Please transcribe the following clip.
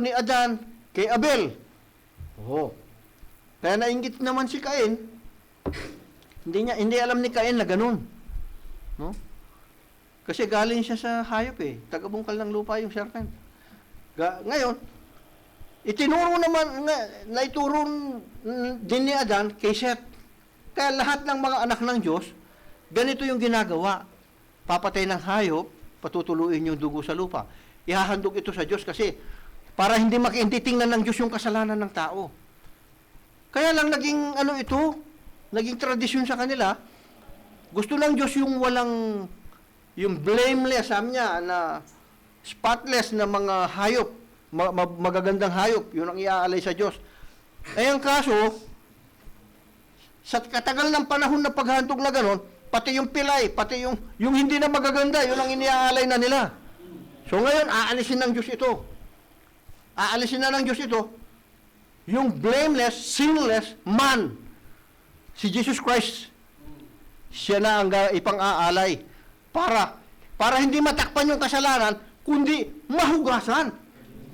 ni Adan kay Abel. Oh. Kaya nainggit naman si Cain. Hindi alam ni Cain na ganun. No? Kasi galing siya sa hayop eh. Tagabungkal ng lupa yung serpent. Ngayon, naituro din ni Adan kay Seth. Kaya lahat ng mga anak ng Diyos, ganito yung ginagawa. Papatay ng hayop, patutuluin yung dugo sa lupa. Ihahandog ito sa Diyos kasi para hindi tingnan ng Diyos yung kasalanan ng tao. Kaya lang naging naging tradisyon sa kanila. Gusto ng Diyos yung yung blameless, sabi niya, na spotless na mga hayop, magagandang hayop, yun ang iaalay sa Diyos. Ang kaso, sa katagal ng panahon na paghandog na ganon, pati yung pilay, pati yung hindi na magaganda, yun ang iniaalay na nila. So ngayon, aalisin ng Diyos ito. Aalisin na ng Diyos ito, yung blameless, sinless man, si Jesus Christ. Siya na ang ipang-aalay para hindi matakpan yung kasalanan, kundi mahugasan.